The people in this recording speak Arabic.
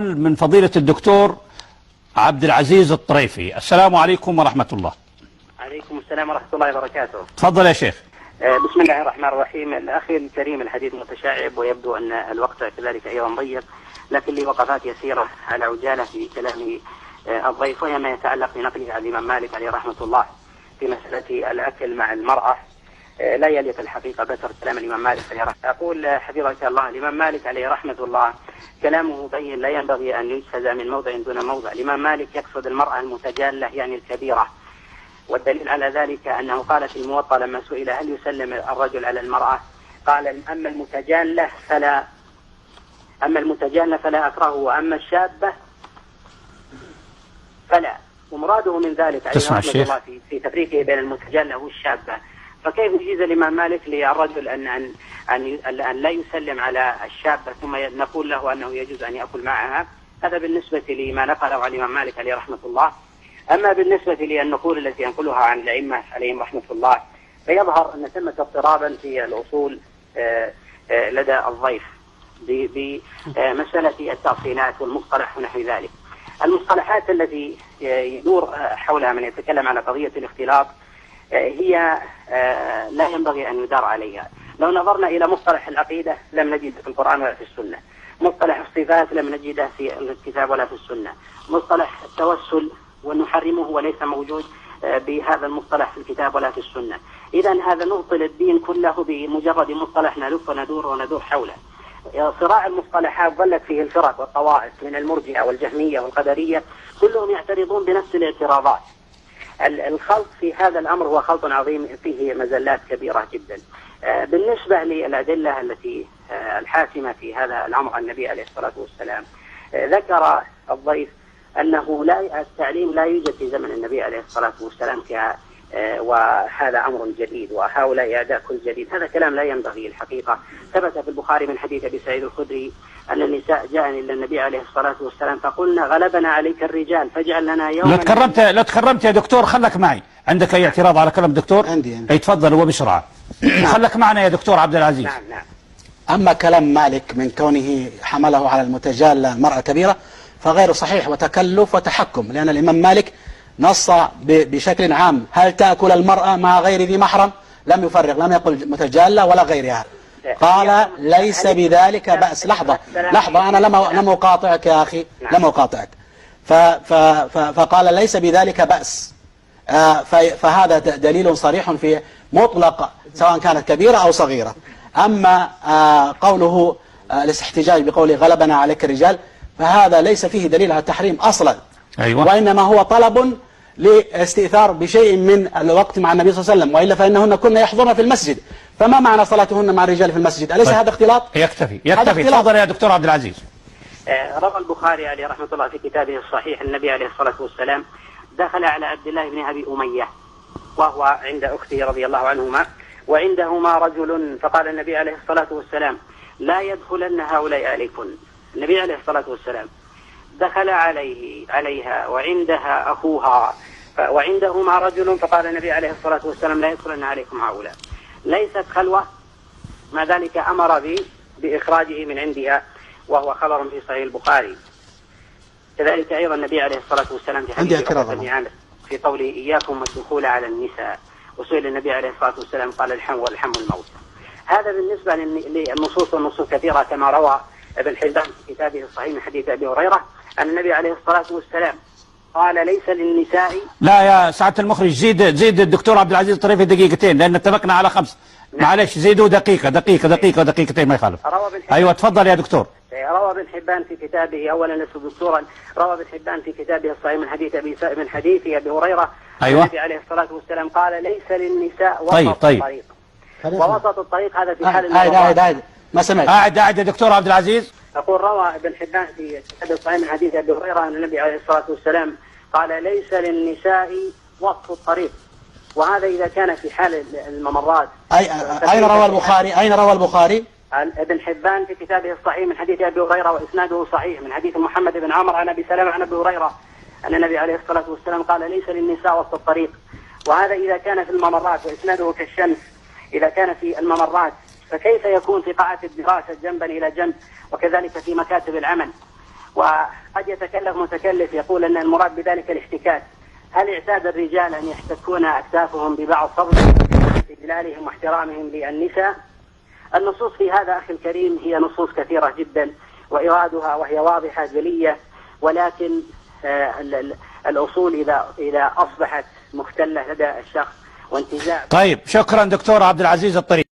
من فضيلة الدكتور عبد العزيز الطريفي. السلام عليكم ورحمة الله. عليكم السلام ورحمة الله وبركاته. تفضل يا شيخ. بسم الله الرحمن الرحيم. الأخي الكريم، الحديث متشعب ويبدو أن الوقت كذلك أيضا ضيق، لكن لي وقفات يسيرة على عجالة في كلام الضيف، وهي ما يتعلق بنقله عن الإمام مالك عليه رحمة الله في مسألة الأكل مع المرأة. لا يليق الحقيقة بشر كلام الإمام مالك عليه رحمة الله. أقول حفظك الله، الإمام مالك عليه رحمة الله كلامه بين، لا ينبغي أن يجهز من موضع دون موضع. الإمام مالك يقصد المرأة المتجالة يعني الكبيرة، والدليل على ذلك أنه قال في الموطأ لما سئل هل يسلم الرجل على المرأة قال أما المتجالة فلا أكرهه، وأما الشابة فلا. ومراده من ذلك عليه رحمة الله في تفريقه بين المتجالة والشابة. فكيف يجيز الإمام مالك للرجل أن لا يسلم على الشابة ثم نقول له أنه يجوز أن يأكل معها؟ هذا بالنسبة لما نقله عن الإمام مالك عليه رحمة الله. أما بالنسبة للنقول التي ينقلها عن الأئمة عليهم رحمة الله، فيظهر أن ثمة اضطرابا في الأصول لدى الضيف بمسألة التأصيلات والمصطلح ونحو ذلك. المصطلحات التي يدور حولها من يتكلم على قضية الاختلاط هي لا ينبغي أن يدار عليها. لو نظرنا إلى مصطلح العقيدة لم نجد في القرآن ولا في السنة، مصطلح الصفات لم نجده في الكتاب ولا في السنة، مصطلح التوسل ونحرمه وليس موجود بهذا المصطلح في الكتاب ولا في السنة. إذن هذا نبطل الدين كله بمجرد مصطلح نلف وندور حوله. صراع المصطلحات ظلت فيه الفرق والطوائف من المرجئة والجهمية والقدرية، كلهم يعترضون بنفس الاعتراضات. الخلط في هذا الأمر هو خلط عظيم فيه مزلات كبيرة جدا. بالنسبة للأدلة التي الحاسمة في هذا الأمر عن النبي عليه الصلاة والسلام، ذكر الضيف أنه التعليم لا يوجد في زمن النبي عليه الصلاة والسلام وهذا أمر جديد وهؤلاء أعداء كل جديد. هذا كلام لا ينبغي الحقيقة. ثبت في البخاري من حديث أبي سعيد الخدري أن النساء جاءن إلى النبي عليه الصلاة والسلام فقلنا غلبنا عليك الرجال فاجعل لنا يوما. لا تكرمت يا دكتور، خلك معي. عندك أي اعتراض على كلام دكتور؟ عندي. أي تفضل وبسرعة. خلك معنا يا دكتور عبد العزيز. نعم. أما كلام مالك من كونه حمله على المتجالة المرأة كبيرة فغير صحيح وتكلف وتحكم، لأن الإمام مالك نص بشكل عام هل تأكل المرأة مع غير ذي محرم، لم يفرق، لم يقل متجالة ولا غيرها، قال ليس بذلك بأس. لحظة أنا لم أقاطعك يا أخي، لم أقاطعك. فقال ليس بذلك بأس، فهذا دليل صريح في مطلق سواء كانت كبيرة أو صغيرة. أما قوله الاحتجاج بقوله غلبنا عليك الرجال فهذا ليس فيه دليل على التحريم أصلا. أيوة. وإنما هو طلب لاستئثار بشيء من الوقت مع النبي صلى الله عليه وسلم، وإلا فإنهن كنا يحضرن في المسجد، فما معنى صلاتهن مع الرجال في المسجد؟ أليس هذا اختلاط؟ يكتفي. تفضل يا دكتور عبد العزيز. روى البخاري عليه رحمة الله في كتابه الصحيح النبي عليه الصلاة والسلام دخل على عبد الله بن أبي أمية وهو عند أخته رضي الله عنهما وعندهما رجل، فقال النبي عليه الصلاة والسلام لا يدخلن هؤلاء عليكن. النبي عليه الصلاة والسلام دخل عليها وعندها أخوها وعندهما رجل، فقال النبي عليه الصلاة والسلام لا يدخلن عليكم هؤلاء. ليست خلوة، مع ذلك أمر بإخراجه من عندها، وهو خبر في صحيح البخاري. كذلك أيضا النبي عليه الصلاة والسلام في حديث في قوله إياكم والدخول على النساء، وسئل النبي عليه الصلاة والسلام قال الحم والحم الموت. هذا بالنسبة للنصوص، والنصوص كثيرة كما روى ابن حبان في كتابه الصحيح من حديث أبي هريرة أن النبي عليه الصلاة والسلام قال ليس للنساء. لا يا سعادة المخرج، زيد الدكتور عبد العزيز الطريفي دقيقتين، لأن اتفقنا على 5. معلش زيدوا دقيقتين ما يخالف. أيوة تفضل يا دكتور. روى ابن حبان في كتابه، أولا لست دكتورا، روى ابن حبان في كتابه الصحيح من حديث أبي هريرة. أيوة. النبي عليه الصلاة والسلام قال ليس للنساء وسط الطريق. ووسط الطريق هذا في حال ما سمعت. قاعد يا دكتور عبد العزيز. أقول روى ابن حبان في كتاب الصحيح من حديث أبي هريرة أن النبي عليه الصلاة والسلام قال ليس للنساء وسط الطريق، وهذا إذا كان في حال الممرات. أين روى البخاري؟ ابن حبان في كتابه الصحيح من حديث أبي هريرة وإسناده صحيح من حديث محمد بن عمر عن أبي سلمة عن أبي هريرة أن النبي عليه الصلاة والسلام قال ليس للنساء وسط الطريق، وهذا إذا كان في الممرات، وإسناده كالشمس إذا كان في الممرات، فكيف يكون في قاعة الدراسة جنبا إلى جنب، وكذلك في مكاتب العمل. وقد يتكلف متكلف يقول أن المراد بذلك الاحتكاك. هل اعتاد الرجال أن يحتكون أكتافهم ببعض فضلا إجلالهم واحترامهم للنساء؟ النصوص في هذا أخي الكريم هي نصوص كثيرة جدا وإرادها وهي واضحة جلية، ولكن الأصول إذا أصبحت مختلة لدى الشخص وانتزاع. طيب شكرا دكتور عبد العزيز الطريف.